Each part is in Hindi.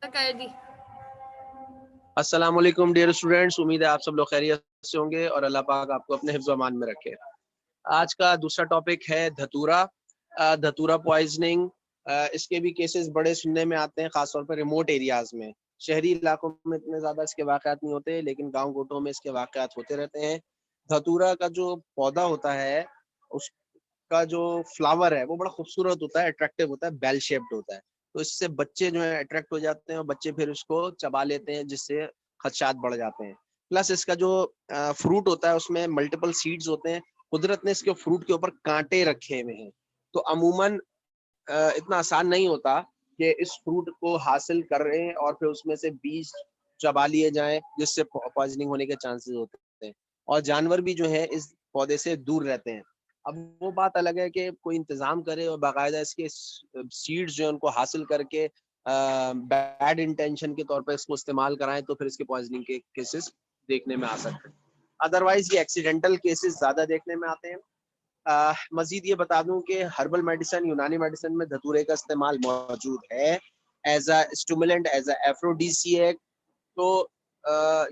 कैदी। अस्सलाम वालेकुम डियर स्टूडेंट्स, उम्मीद है आप सब लोग खैरियत से होंगे और अल्लाह पाक आपको अपने हिफ्ज़ अमान में रखे। आज का दूसरा टॉपिक है धतूरा। धतूरा पॉइजनिंग, इसके भी केसेस बड़े सुनने में आते हैं, खासतौर पर रिमोट एरियाज में। शहरी इलाकों में इतने ज़्यादा इसके वाक़यात नहीं होते, लेकिन गाँव गोटों में इसके वाक़यात होते रहते हैं। धतूरा का जो पौधा होता है, उसका जो फ्लावर है वो बड़ा खूबसूरत होता है, अट्रैक्टिव होता है, बेल शेप्ड होता है। तो इससे बच्चे जो है अट्रैक्ट हो जाते हैं और बच्चे फिर उसको चबा लेते हैं, जिससे खदशात बढ़ जाते हैं। प्लस इसका जो फ्रूट होता है उसमें मल्टीपल सीड्स होते हैं। कुदरत ने इसके फ्रूट के ऊपर कांटे रखे हुए हैं, तो अमूमन इतना आसान नहीं होता कि इस फ्रूट को हासिल करें और फिर उसमें से बीज चबा लिए जाएं, जिससे पॉइजनिंग होने के चांसेस होते हैं। और जानवर भी जो है इस पौधे से दूर रहते हैं। अब वो बात अलग है कि कोई इंतजाम करे और बाकायदा इसके सीड्स जो है उनको हासिल करके बैड इंटेंशन के तौर पर इसको इस्तेमाल कराएं, तो फिर इसके पॉइजनिंग के केसेस देखने में आ सकते हैं। अदरवाइज ये एक्सीडेंटल केसेस ज्यादा देखने में आते हैं। मजीद ये बता दूं कि हर्बल मेडिसिन, यूनानी मेडिसिन में धतूरे का इस्तेमाल मौजूद है as a stimulant, as a aphrodisiac. तो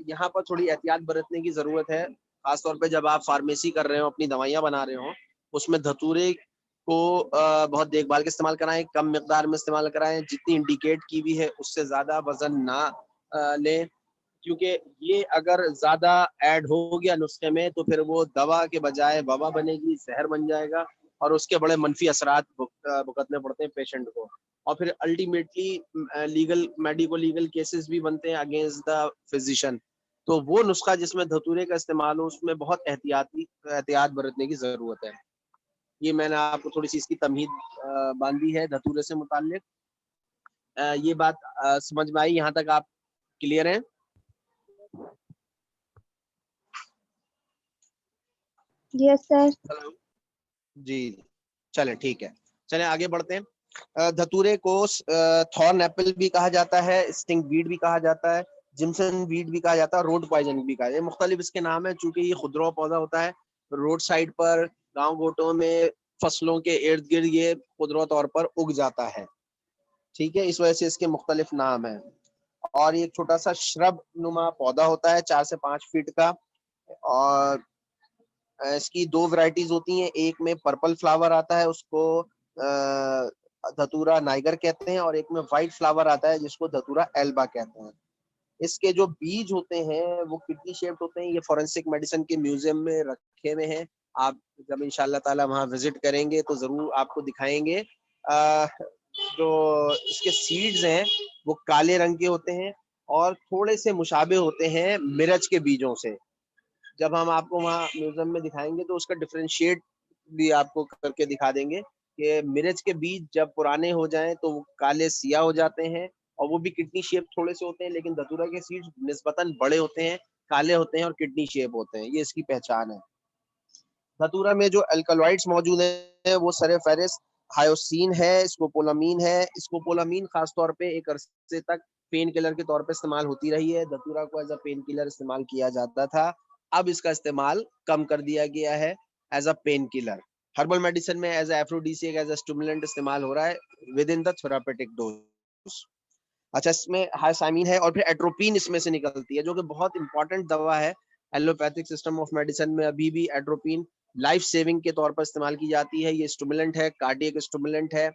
यहाँ पर थोड़ी एहतियात बरतने की ज़रूरत है, खासतौर पे जब आप फार्मेसी कर रहे हो, अपनी दवाइयाँ बना रहे हो, उसमें धतूरे को बहुत देखभाल के इस्तेमाल कराएं, कम मिकदार में इस्तेमाल कराएं, जितनी इंडिकेट की भी है उससे ज़्यादा वज़न ना लें, क्योंकि ये अगर ज़्यादा ऐड हो गया नुस्खे में तो फिर वो दवा के बजाय वबा बनेगी, जहर बन जाएगा और उसके बड़े मनफी असरात भुगतने पड़ते हैं पेशेंट को। और फिर ultimately legal medico legal cases भी बनते हैं अगेंस्ट द फिजिशियन। तो वो नुस्खा जिसमें धतूरे का इस्तेमाल हो, उसमें बहुत एहतियात बरतने की ज़रूरत है। ये मैंने आपको थोड़ी सी इसकी तमहीद बांधी है धतूरे से मुताल्लिक। ये बात समझ में आई? यहाँ तक आप क्लियर हैं? Yes sir. जी, चले ठीक है, चले आगे बढ़ते हैं। धतूरे को थॉर्न एप्पल भी कहा जाता है, स्टिंग वीड भी कहा जाता है, जिम्सन वीड भी कहा जाता है, रोड पॉइजन भी कहा जाता है। मुख्तलिफ इसके नाम है, चूंकि ये खुदरा पौधा होता है, रोड साइड पर, गांव गोटों में, फसलों के इर्द गिर्द ये खुदरा तौर पर उग जाता है। ठीक है, इस वजह से इसके मुख्तलिफ नाम है। और ये छोटा सा श्रब नुमा पौधा होता है, 4 से 5 फीट का। और इसकी 2 वैरायटीज होती हैं, एक में पर्पल फ्लावर आता है, उसको धतूरा नाइगर कहते हैं, और एक में व्हाइट फ्लावर आता है जिसको धतूरा एल्बा कहते हैं। इसके जो बीज होते हैं वो किडनी शेप्ड होते हैं। ये फॉरेंसिक मेडिसिन के म्यूजियम में रखे हुए हैं, आप जब इंशाल्लाह ताला वहां विजिट करेंगे तो जरूर आपको दिखाएंगे। जो इसके सीड्स हैं वो काले रंग के होते हैं और थोड़े से मुशाबे होते हैं मिर्च के बीजों से। जब हम आपको वहाँ म्यूजियम में दिखाएंगे तो उसका डिफरेंशिएट भी आपको करके दिखा देंगे कि मिर्च के बीज जब पुराने हो जाएं तो वो काले सिया हो जाते हैं, और वो भी किडनी शेप थोड़े से होते हैं, लेकिन धतूरा के सीड्स निस्बतन बड़े होते हैं, काले होते हैं और किडनी शेप होते हैं। ये इसकी पहचान है। धतूरा में जो अल्कलॉइड्स मौजूद हैं वो सरेफेरस, हायोसीन है, स्कोपोलामीन है। स्कोपोलामीन खासतौर पे एक अरसे तक पेन किलर के तौर पे इस्तेमाल होती रही है। धतूरा को एज अ पेन किलर इस्तेमाल किया जाता था, अब इसका इस्तेमाल कम कर दिया गया है as a pain killer. Herbal medicine में as aphrodisiac, as a stimulant इस्तेमाल हो रहा है within the therapeutic dose. अच्छा, इसमें हाइसामीन है और फिर एट्रोपिन इसमें से निकलती है, जो कि बहुत इंपॉर्टेंट दवा है। एलोपैथिक सिस्टम ऑफ मेडिसिन में अभी भी एट्रोपिन लाइफ सेविंग के तौर पर इस्तेमाल की जाती है। ये स्टिमुलेंट है, कार्डियक स्टिमुलेंट है।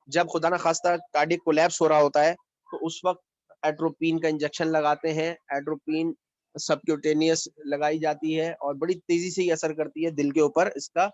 जब खुदा ना खास्ता कार्डियक कोलैप्स हो रहा होता है तो उस वक्त एट्रोपिन का इंजेक्शन लगाते हैं। एट्रोपिन सबक्यूटेनियस लगाई जाती है और बड़ी तेजी से ही असर करती है दिल के ऊपर। इसका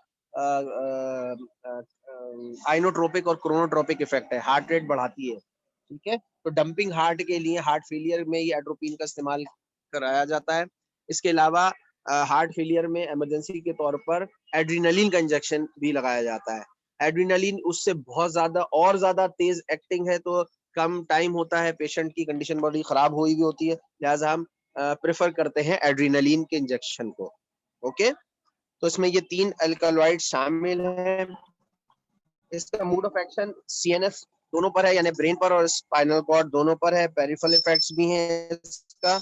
आइनोट्रोपिक और क्रोनोट्रोपिक इफेक्ट है, हार्ट रेट बढ़ाती है। ठीक है, तो डंपिंग हार्ट के लिए, हार्ट फेलियर में ये एट्रोपिन का इस्तेमाल कराया जाता है। इसके अलावा हार्ट फेलियर में इमरजेंसी के तौर पर एड्रीनलिन का इंजेक्शन भी लगाया जाता है। एड्रीनलिन उससे बहुत ज्यादा तेज एक्टिंग है, तो कम टाइम होता है, पेशेंट की कंडीशन बड़ी खराब हुई भी होती है, लिहाजा हम प्रेफर करते हैं एड्रीनलिन के इंजेक्शन को। ओके, तो इसमें ये 3 अल्कलॉइड शामिल हैं। इसका मोड ऑफ एक्शन सीएनएस दोनों पर है, यानी ब्रेन पर और स्पाइनल कॉर्ड दोनों पर है। पेरिफेरल इफेक्ट्स भी हैं इसका,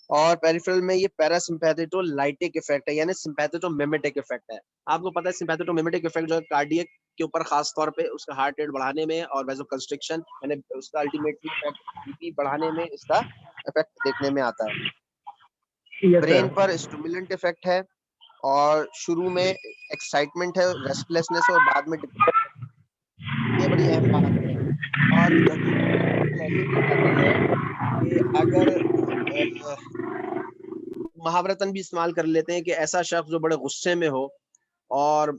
और पेरिफेरल में ये पैरासिम्पैथेटोलाइटिक इफेक्ट है, यानी सिम्पैथेटोमिमेटिक इफेक्ट है। आपको पता है सिम्पैथेटोमिमेटिक इफेक्ट जो है कार्डियक के ऊपर खास तौर पे उसका हार्ट रेट बढ़ाने में और वेजो कंस्ट्रिक्शन यानी उसका अल्टीमेटली इफेक्ट बीपी बढ़ाने में इसका इफेक्ट देखने में आता है। Yes, brain sir. पर स्टिमुलेंट इफेक्ट है और शुरू में एक्साइटमेंट है, रेस्टलेसनेस है और बाद में डिप्रेशन। ये बड़ी अहम बात है। और धतूरा ऐसी चीज आती है कि अगर महावरतन भी इस्तेमाल कर लेते हैं कि ऐसा शख्स जो बड़े गुस्से में हो और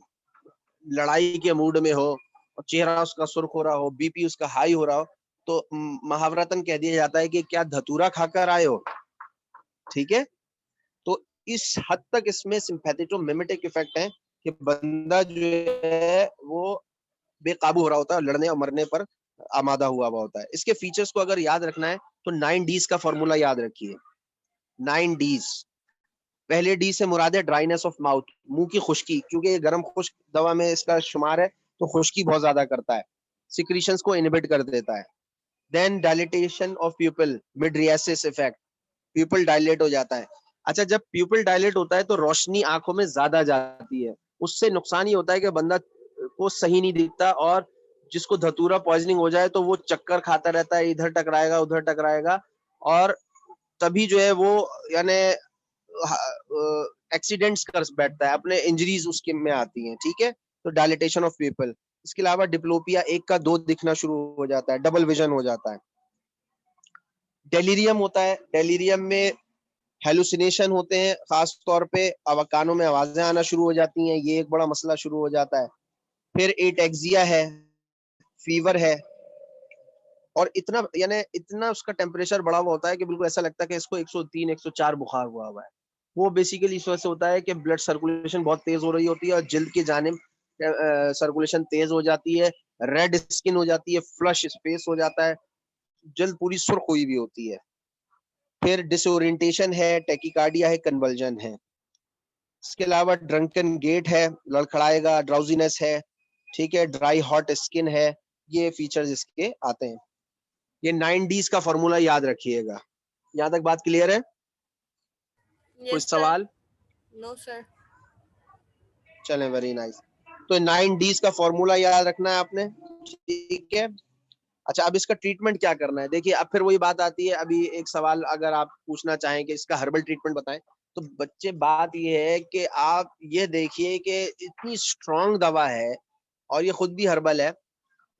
लड़ाई के मूड में हो और चेहरा उसका सुर्ख हो रहा हो, बीपी उसका हाई हो रहा हो, तो महावरतन कह दिया जाता है कि क्या धतूरा खाकर आए हो। ठीक है, तो इस हद तक इसमें सिंपैथेटोमिमेटिक इफेक्ट है कि बंदा जो है वो बेकाबू हो रहा होता है, लड़ने और मरने पर आमादा हुआ होता है। इसके फीचर्स को अगर याद रखना है तो 9 डीज का फॉर्मूला याद रखिए। 9 डीज। पहले डी से मुराद है ड्राइनेस ऑफ माउथ, मुंह की खुश्की, क्योंकि ये गर्म खुश्क दवा में इसका शुमार है तो खुश्की बहुत ज्यादा करता है, सिक्रीशंस को इनहिबिट कर देता है। Then dilatation of pupil, mydriasis effect, pupil dilate हो जाता है। अच्छा, जब प्यूपिल डायलेट होता है तो रोशनी आंखों में ज्यादा जाती है, उससे नुकसान ये होता है कि बंदा को सही नहीं दिखता और जिसको धतूरा पॉइजनिंग हो जाए तो वो चक्कर खाता रहता है, इधर टकराएगा उधर टकराएगा और तभी जो है वो यानी एक्सीडेंट्स कर बैठता है, अपने इंजरीज उसके में आती हैं। ठीक है, तो डायलिटेशन ऑफ पीपल। इसके अलावा डिप्लोपिया 1 का 2 दिखना शुरू हो जाता है, डबल विजन हो जाता है। डेलीरियम होता है, डेलीरियम में हेलुसिनेशन होते हैं, खास तौर पे कानों में आवाजें आना शुरू हो जाती हैं, ये एक बड़ा मसला शुरू हो जाता है। फिर एटेक्सिया है, फीवर है और इतना उसका टेम्परेचर बढ़ा हुआ होता है कि बिल्कुल ऐसा लगता है कि इसको 103 104 बुखार हुआ है। वो बेसिकली इस वजह से होता है कि ब्लड सर्कुलेशन बहुत तेज हो रही होती है और जिल्द की जानिब सर्कुलेशन तेज हो जाती है, रेड स्किन हो जाती है, फ्लश स्पेस हो जाता है, जल्द पूरी सुर्ख हुई भी होती है। फिर डिसोरिएंटेशन है, टैकीकार्डिया है, कन्वल्जन है। इसके अलावा ड्रंकन गेट है, लड़खड़ाएगा, ड्राउजीनेस है। ठीक है, ड्राई हॉट स्किन है, ये फीचर्स इसके आते हैं। ये 9 डीज का फॉर्मूला याद रखिएगा। यहाँ तक बात क्लियर है? कोई सवाल? No sir. चलें, वेरी नाइस। तो 9 डीज का फॉर्मूला याद रखना है आपने। ठीक है, अच्छा अब इसका ट्रीटमेंट क्या करना है? देखिए, अब फिर वही बात आती है, अभी एक सवाल अगर आप पूछना चाहें कि इसका हर्बल ट्रीटमेंट बताएं, तो बच्चे बात ये है कि आप ये देखिए कि इतनी स्ट्रॉन्ग दवा है और ये खुद भी हर्बल है,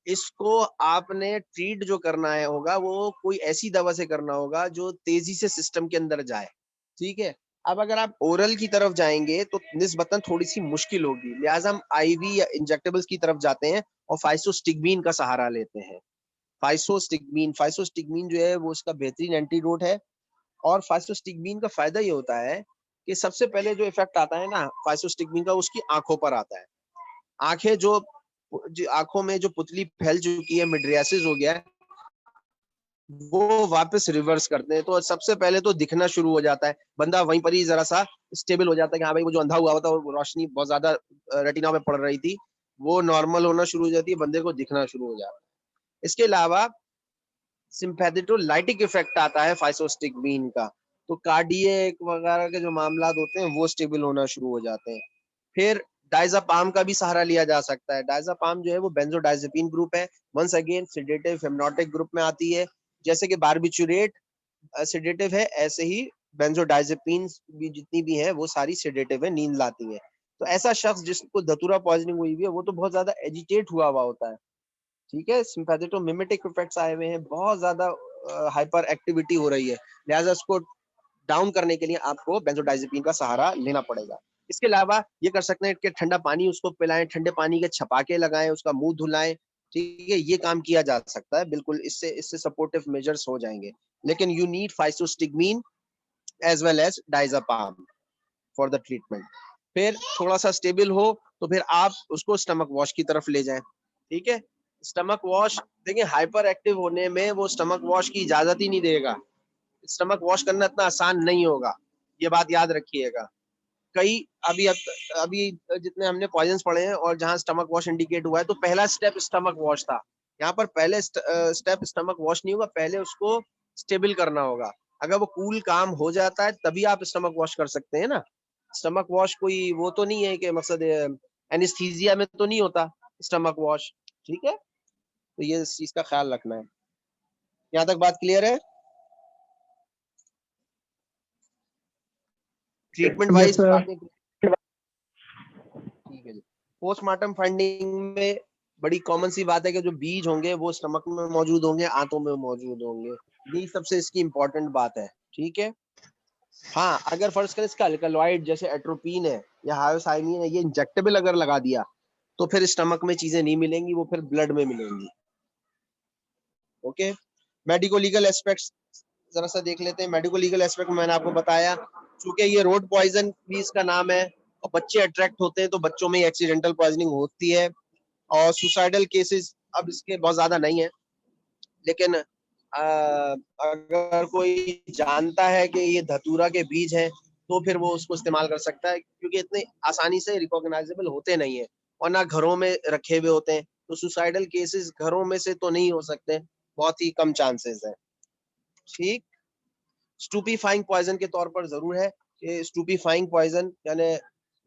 इसको आपने ट्रीट जो करना है होगा वो कोई ऐसी दवा से करना होगा जो तेजी से सिस्टम के अंदर जाए। ठीक है, अब अगर आप ओरल की तरफ जाएंगे तो निस्बतन थोड़ी सी मुश्किल होगी, लिहाजा हम आईवी या इंजेक्टेबल्स की तरफ जाते हैं और फाइसोस्टिग्मीन का सहारा लेते हैं। फाइसोस्टिग्मीन जो है वो उसका बेहतरीन एंटीडोट है और फाइसोस्टिग्मीन का फायदा ये होता है कि सबसे पहले जो इफेक्ट आता है ना फाइसोस्टिग्मीन का, उसकी आंखों पर आता है। आंखें जो आंखों में जो पुतली फैल चुकी है, मिड्रियासिस हो गया है, वो वापस रिवर्स करते हैं, तो सबसे पहले तो दिखना शुरू हो जाता है, बंदा वहीं पर ही जरा सा स्टेबल हो जाता है कि हाँ भाई वो जो अंधा हुआ था वो रोशनी बहुत ज्यादा रेटिना में पड़ रही थी, वो नॉर्मल होना शुरू हो जाती है, बंदे को दिखना शुरू हो जाता है। इसके अलावा सिंपैथेटोलाइटिक इफेक्ट आता है फाइसोस्टिग्मीन का, तो कार्डियक वगैरह के जो मामला होते हैं वो स्टेबल होना शुरू हो जाते हैं। फिर डायज़ापाम का भी सहारा लिया जा सकता है। डायज़ापाम जो है वो बेंजोडाइज़ेपिन ग्रुप है, once again sedative hypnotic group में आती है। जैसे कि बारबिचुरेट सेडेटिव है, ऐसे ही बेंजोडाइज़ेपिन भी जितनी भी है वो सारी सेडेटिव है, नींद लाती है। तो ऐसा शख्स जिसको धतूरा पॉइजनिंग हुई है वो तो बहुत ज्यादा एजिटेट हुआ होता है। ठीक है, सिंपैथेटोमिमेटिक इफेक्ट्स आए हुए हैं, बहुत ज्यादा हाइपर एक्टिविटी हो रही है, लिहाजा उसको डाउन करने के लिए आपको बेंजोडाइजेपिन का सहारा लेना पड़ेगा। इसके अलावा ये कर सकते हैं कि ठंडा पानी उसको पिलाएं, ठंडे पानी के छपाके लगाएं, उसका मुंह धुलाएं। ठीक है, ये काम किया जा सकता है, बिल्कुल इससे इससे सपोर्टिव मेजर्स हो जाएंगे। लेकिन you need physostigmine as well as diazepam for the treatment. फिर थोड़ा सा स्टेबल हो तो फिर आप उसको स्टमक वॉश की तरफ ले जाएं। ठीक है, स्टमक वॉश देखिए हाइपर एक्टिव होने में वो स्टमक वॉश की इजाजत ही नहीं देगा। स्टमक वॉश करना इतना आसान नहीं होगा, ये बात याद रखिएगा। कई अभी जितने हमने पॉइजन्स पढ़े हैं और जहां स्टमक वॉश इंडिकेट हुआ है, तो पहला स्टेप स्टमक वॉश था। यहाँ पर पहले स्टेप स्टमक वॉश नहीं होगा, पहले उसको स्टेबल करना होगा। अगर वो कूल काम हो जाता है तभी आप स्टमक वॉश कर सकते हैं ना। स्टमक वॉश कोई वो तो नहीं है कि मकसद एनेस्थीसिया में तो नहीं होता, स्टमक वॉश, ठीक है। तो ये इस चीज का ख्याल रखना है। यहाँ तक बात क्लियर है? Treatment Yes, wise sir. बातें ठीक है जी। पोस्टमार्टम फाइंडिंग में बड़ी कॉमन सी बात है कि जो बीज होंगे वो स्टमक में मौजूद होंगे, आंतों में मौजूद होंगे। यही सबसे इसकी इंपॉर्टेंट बात है, ठीक है। हाँ, अगर फर्ज करें इसका अल्कलॉइड जैसे एट्रोपिन है या हायोसाइनिन है, ये इंजेक्टेबल अगर लगा दिया तो फिर स्टमक में चीजें नहीं मिलेंगी, वो फिर ब्लड में मिलेंगी। ओके, मेडिको लीगल एस्पेक्ट्स जरा सा देख लेते हैं। मेडिको लीगल एस्पेक्ट में मैंने आपको बताया, चूंकि ये रोड पॉइजन भी इसका नाम है और बच्चे अट्रैक्ट होते हैं तो बच्चों में एक्सीडेंटल पॉइजनिंग होती है। और सुसाइडल केसेस अब इसके बहुत ज्यादा नहीं है, लेकिन अगर कोई जानता है कि ये धतूरा के बीज हैं तो फिर वो उसको इस्तेमाल कर सकता है, क्योंकि इतने आसानी से रिकॉग्नाइजेबल होते नहीं है और ना घरों में रखे हुए होते हैं। तो सुसाइडल केसेस घरों में से तो नहीं हो सकते, बहुत ही कम चांसेस है, ठीक। स्टूपीफाइंग पॉइजन के तौर पर जरूर है कि स्टूपीफाइंग पॉइजन यानी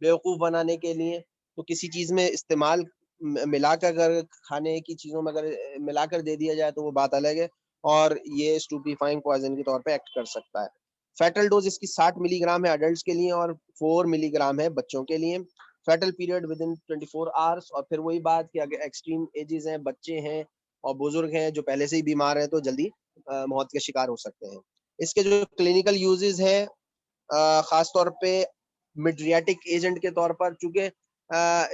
बेवकूफ बनाने के लिए, तो किसी चीज में इस्तेमाल मिलाकर अगर खाने की चीजों में अगर मिलाकर दे दिया जाए तो वो बात अलग है, और ये स्टूपीफाइंग पॉइजन के तौर पे एक्ट कर सकता है। फेटल डोज इसकी 60 मिलीग्राम है अडल्ट्स के लिए और 4 मिलीग्राम है बच्चों के लिए। Fetal period within 24 hours. और फिर वही बात कि अगर एक्सट्रीम एजेस हैं, बच्चे हैं और बुजुर्ग हैं जो पहले से ही बीमार हैं, तो जल्दी मौत के शिकार हो सकते हैं। इसके जो क्लिनिकल यूजेस है खास तौर पे मिड्रियाटिक एजेंट के तौर पर, चूंकि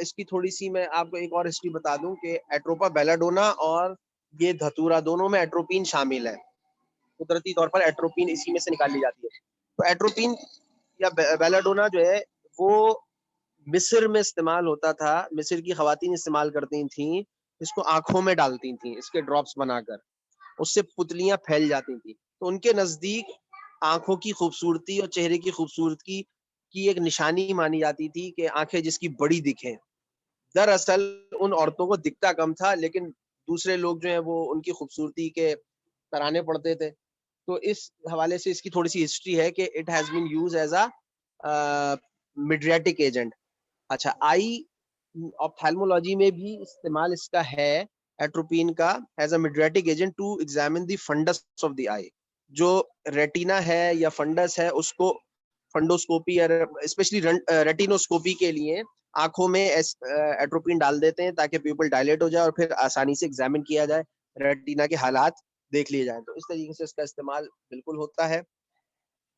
इसकी थोड़ी सी मैं आपको एक और हिस्ट्री बता दूं कि एट्रोपा बेलाडोना और ये धतूरा दोनों में एट्रोपिन शामिल है। कुदरती तौर पर एट्रोपिन इसी में से निकाली जाती है। तो एट्रोपिन या बेलाडोना जो है वो मिस्र में इस्तेमाल होता था, मिस्र की खवातीन इस्तेमाल करती थी, इसको आंखों में डालती थी इसके ड्रॉप्स बनाकर, उससे पुतलियां फैल जाती थी। तो उनके नजदीक आंखों की खूबसूरती और चेहरे की खूबसूरती की एक निशानी मानी जाती थी कि आंखें जिसकी बड़ी दिखें। दरअसल उन औरतों को दिखता कम था, लेकिन दूसरे लोग जो है वो उनकी खूबसूरती के तराने पड़ते थे। तो इस हवाले से इसकी थोड़ी सी हिस्ट्री है कि it has been use as a mydriatic agent. अच्छा, आई ऑप्थेल्मोलॉजी में भी इस्तेमाल इसका है एट्रोपिन का as a mydriatic agent to examine the fundus of the eye. जो रेटिना है या फंडस है उसको फंडोस्कोपी या स्पेशली रेटिनोस्कोपी के लिए आंखों में एट्रोपिन डाल देते हैं ताकि प्यूपल डायलेट हो जाए और फिर आसानी से एग्जामिन किया जाए, रेटिना के हालात देख लिए जाए। तो इस तरीके से इसका इस्तेमाल बिल्कुल होता है।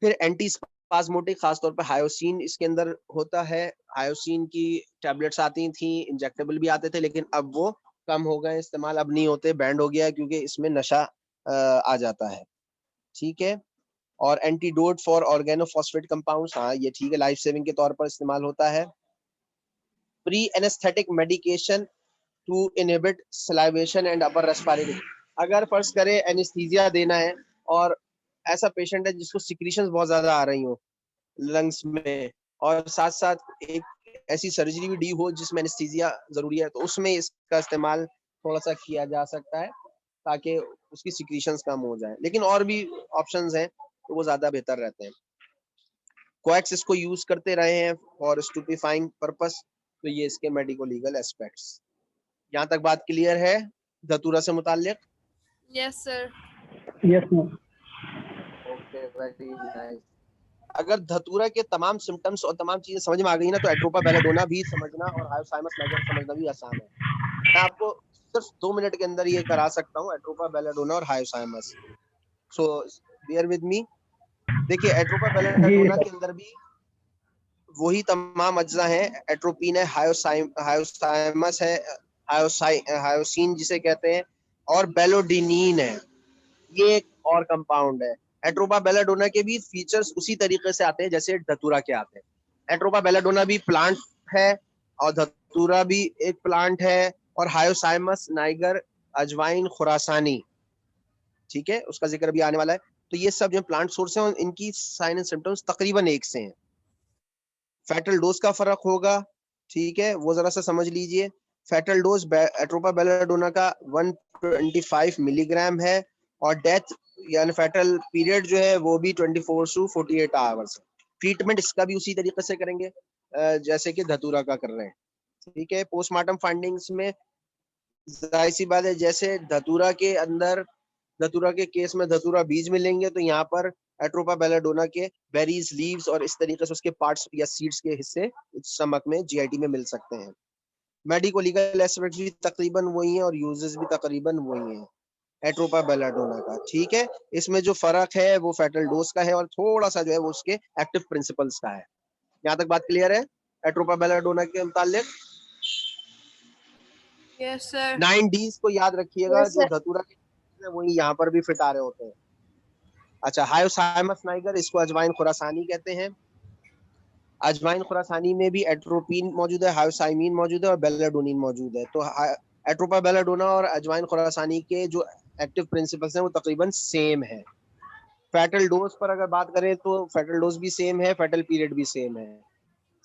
फिर एंटी स्पास्मोटिक खासतौर पर हायोसिन इसके अंदर होता है। हायोसिन की टैबलेट्स आती थी, इंजेक्टेबल भी आते थे, लेकिन अब वो कम हो गए इस्तेमाल, अब नहीं होते, बैंड हो गया क्योंकि इसमें नशा आ जाता है, ठीक है। और एंटीडोट फॉर ऑर्गेनोफॉस्फेट कंपाउंड्स, हाँ ये ठीक है, लाइफ सेविंग के तौर पर इस्तेमाल होता है। Pre anaesthetic medication to inhibit salivation and upper respiratory. अगर फर्ज करें एनेस्थीसिया देना है और ऐसा पेशेंट है जिसको सिक्रीशंस बहुत ज्यादा आ रही हो लंग्स में, और साथ साथ एक ऐसी सर्जरी भी डी हो जिसमें एनेस्थीसिया जरूरी है, तो उसमें इसका इस्तेमाल थोड़ा सा किया जा सकता है ताकि उसकी सिक्रीशंस कम हो जाए। लेकिन और भी ऑप्शंस हैं तो वो ज्यादा बेहतर रहते हैं। कोएक्स इसको यूज करते रहे हैं फॉर स्टूपिफाइंग पर्पस। तो ये इसके मेडिको लीगल एस्पेक्ट्स। यहाँ तक बात क्लियर है धतूरा से मुताल्लिक? Yes, sir. Yes, sir. Okay, very nice. अगर धतूरा के तमाम सिम्टम्स और तमाम चीजें समझ में आ गई ना, तो एट्रोपा बेलाडोना भी समझना और हायोसाइमस नाइगर समझना भी आसान है। मैं आपको सिर्फ 2 मिनट के अंदर ये करा सकता हूँ, एट्रोपा बेलाडोना और hyoscyamus. So bear with me. देखिए, एट्रोपा जी बेलाडोना सर. के अंदर भी वही तमाम अज्जा हैं। एट्रोपिन है, हायोसाइमस है, हायोसिन जिसे कहते हैं, और बेलोडिनिन है, ये एक और कंपाउंड है। एट्रोपा बेलाडोना के भी फीचर्स उसी तरीके से आते हैं जैसे धतूरा के आते हैं। एट्रोपा बेलाडोना भी प्लांट है और धतूरा भी एक प्लांट है, और हायोसाइमस नाइगर, अजवाइन, खुरासानी, ठीक है, उसका जिक्र भी आने वाला है। तो ये सब जो प्लांट सोर्स हैं इनकी साइन एंड सिम्टम्स तकरीबन एक से हैं। फैटल डोज का फर्क होगा, ठीक है, वो जरा सा समझ लीजिए। फैटल डोज एट्रोपा बेलाडोना का 125 मिलीग्राम है और डेथ यानी फैटल पीरियड जो है वो भी 24 to 48 आवर्स है। ट्रीटमेंट इसका भी उसी तरीके से करेंगे जैसे कि धतूरा का कर रहे हैं, ठीक है। पोस्टमार्टम फाइंडिंग्स में जाहिर सी बात है, जैसे धतूरा के अंदर, धतूरा के केस में धतूरा बीज मिलेंगे, तो यहाँ पर एट्रोपा बेलाडोना के बेरीज, लीव्स और इस तरीके से उसके पार्ट्स या सीड्स के हिस्से स्टमक में, जीआईटी में मिल सकते हैं। मेडिको लीगल एस्पेक्ट्स भी तकरीबन वही हैं और यूजेस भी तकरीबन वही हैं एट्रोपा बेलाडोना का। ठीक है, इसमें जो फर्क है वो फेटल डोज का है और थोड़ा सा जो है वो उसके एक्टिव प्रिंसिपल्स का है। यहाँ तक बात क्लियर है एट्रोपा बेलाडोना के मुतालिक? Yes sir. 9 Ds को याद रखिएगा, Yes, जो sir. धतूरा के वही यहाँ पर भी फिट आ रहे होते हैं। अच्छा, हायोसाइमस नाइगर, इसको अजवाइन खुरासानी कहते हैं। अजवाइन खुरासानी में भी एट्रोपिन मौजूद है, हायोसाइमिन मौजूद है और बेलाडोनिन मौजूद है। तो एट्रोपा बेलाडोना और अजवाइन खुरासानी के जो एक्टिव प्रिंसिपल्स हैं वो तकरीबन सेम है। फेटल डोज पर अगर बात करें तो फेटल डोज भी सेम है, फेटल पीरियड भी सेम है।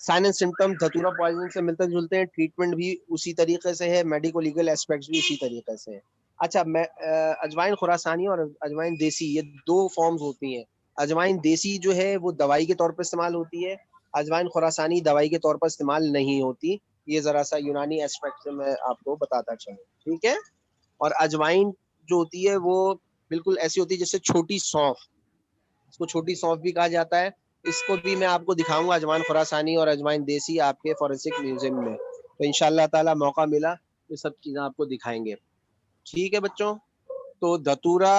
साइन एंड सिम्टम धतूरा पॉइजनिंग से मिलते जुलते हैं, ट्रीटमेंट भी उसी तरीके से है, मेडिको लीगल एस्पेक्ट्स भी उसी तरीके से है। अच्छा, मैं अजवाइन खुरासानी और अजवाइन देसी, ये दो फॉर्म्स होती हैं। अजवाइन देसी जो है वो दवाई के तौर पर इस्तेमाल होती है, अजवाइन खुरासानी दवाई के तौर पर इस्तेमाल नहीं होती। ये जरा सा यूनानी एस्पेक्ट से मैं आपको बताता चलूं, ठीक है। और अजवाइन जो होती है वो बिल्कुल ऐसी होती है जैसे छोटी सौंफ, इसको छोटी सौंफ भी कहा जाता है। इसको भी मैं आपको दिखाऊंगा, अजवाइन खुरासानी और अजवाइन देसी, आपके फॉरेंसिक म्यूजियम में। तो इंशाल्लाह ताला मौका मिला ये सब चीजें आपको दिखाएंगे। ठीक है बच्चों, तो धतूरा,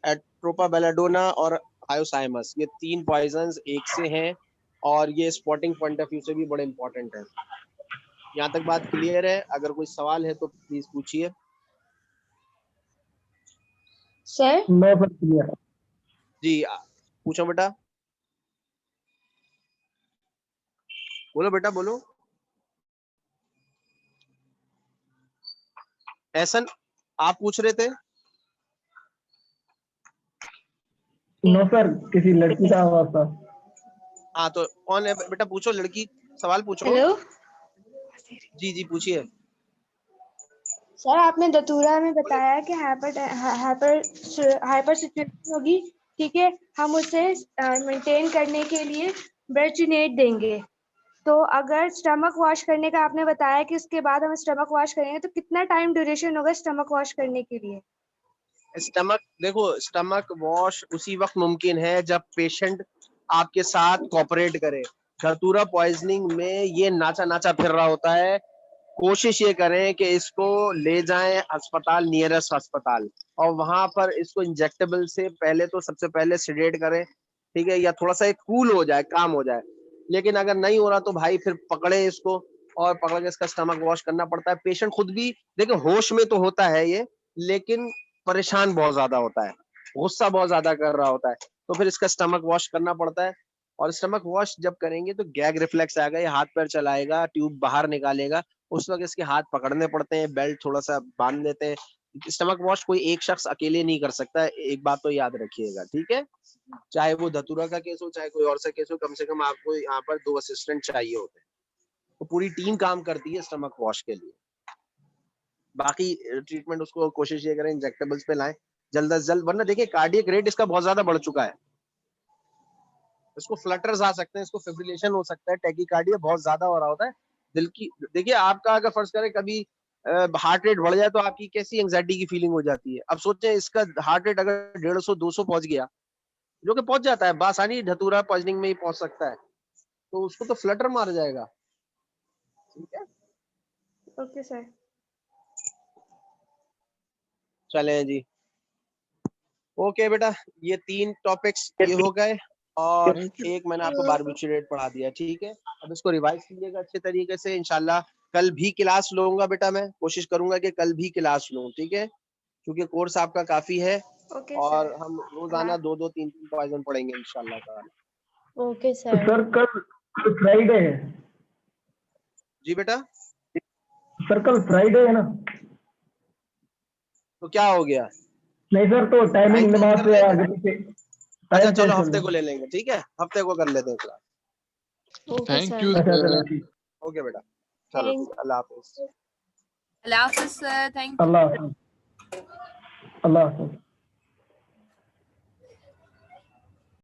एट्रोपा बेलाडोना और हायोसाइमस, ये तीन पॉइजन्स एक से हैं और ये स्पॉटिंग पॉइंट ऑफ व्यू से भी बड़े इंपॉर्टेंट है। यहाँ तक बात क्लियर है? अगर कोई सवाल है तो प्लीज पूछिए। Sir. No sir, clear. जी पूछो बेटा, बोलो बेटा बोलो। ऐसन आप पूछ रहे थे? नो सर, किसी लड़की का आवाज था। हाँ, तो कौन है बेटा? पूछो, लड़की सवाल पूछो। Hello. जी जी पूछिए। सर, आपने धतूरा में बताया कि हाइपर सिचुएशन होगी, ठीक है, हम उसे मेंटेन करने के लिए ब्रेचिनेट देंगे। तो अगर स्टमक वॉश करने का आपने बताया कि उसके बाद हम स्टमक वॉश करेंगे, तो कितना टाइम ड्यूरेशन होगा स्टमक वॉश करने के लिए? स्टमक, देखो स्टमक वॉश उसी वक्त मुमकिन है जब पेशेंट आपके साथ कोऑपरेट करे। धतूरा पॉइजनिंग में ये नाचा नाचा फिर रहा होता है, कोशिश ये करें कि इसको ले जाएं अस्पताल, नियरेस्ट अस्पताल, और वहां पर इसको इंजेक्टेबल से पहले तो सबसे पहले सिडेट करें, ठीक है, या थोड़ा सा कूल हो जाए, काम हो जाए। लेकिन अगर नहीं हो रहा तो भाई फिर पकड़े इसको और पकड़ के इसका स्टमक वॉश करना पड़ता है। पेशेंट खुद भी देखो होश में तो होता है ये, लेकिन परेशान बहुत ज्यादा होता है, गुस्सा बहुत ज्यादा कर रहा होता है, तो फिर इसका स्टमक वॉश करना पड़ता है। और स्टमक वॉश जब करेंगे तो गैग रिफ्लेक्स आएगा, ये हाथ पैर चलाएगा, ट्यूब बाहर निकालेगा, उस वक्त इसके हाथ पकड़ने पड़ते हैं, बेल्ट थोड़ा सा बांध लेते हैं। स्टमक वॉश कोई एक शख्स अकेले नहीं कर सकता, एक बात तो याद रखिएगा, ठीक है। चाहे वो धतूरा का केस हो, चाहे कोई और सा केस हो, कम से कम आपको यहाँ पर 2 असिस्टेंट चाहिए होते हैं। तो पूरी टीम काम करती है स्टमक वॉश के लिए। बाकी ट्रीटमेंट उसको कोशिश ये करें इंजेक्टेबल्स पे लाएं जल्द से जल्द, वरना देखिए कार्डियक रेट इसका बहुत ज्यादा बढ़ चुका है, इसको फ्लटर्स आ सकते हैं, इसको फिब्रिलेशन हो सकता है, टैकीकार्डिया बहुत ज्यादा हो रहा होता है दिल की। देखिए आपका अगर फर्ज करें कभी हार्ट रेट बढ़ जाए तो आपकी कैसी एंजाइटी की फीलिंग हो जाती है। अब सोचें इसका हार्ट रेट अगर 150-200 पहुंच गया, जो कि पहुंच जाता है बासानी, धतूरा पॉइजनिंग में ही पहुंच सकता है, तो उसको तो फ्लटर मार जाएगा। ठीक है, ओके सर। चलें जी, ओके बेटा, ये 3 टॉपिक्स ये हो गए और एक मैंने आपको बारबिचुरेट पढ़ा दिया, ठीक है। अब इसको रिवाइज कीजिएगा अच्छे तरीके से, इंशाल्लाह कल भी क्लास लूंगा बेटा, मैं कोशिश करूंगा कि कल भी क्लास लूं, ठीक है, क्योंकि कोर्स आपका काफी है ओके और सर। हम रोजाना 2-2 3-3 पॉइजन पढ़ेंगे इंशाल्लाह ताला। Okay sir. सर कल फ्राइडे है। जी बेटा, सर कल फ्राइडे है ना? तो क्या हो गया? नहीं सर, तो टाइमिंग टाइम चेंज नमाज कर से लेंगे? आगे पीछे अच्छा टाइम चलो चेंज कर हफ्ते लो। को ले लेंगे, ठीक है, हफ्ते को कर लेते हैं class. Okay thank sir. You अच्छा सर। चलो ठीक। ओके बेटा, चलो ठीक है, अल्लाह हाफिज। अल्लाह हाफिज सर, थैंक यू। अल्लाह हाफिज। अल्लाह हाफिज।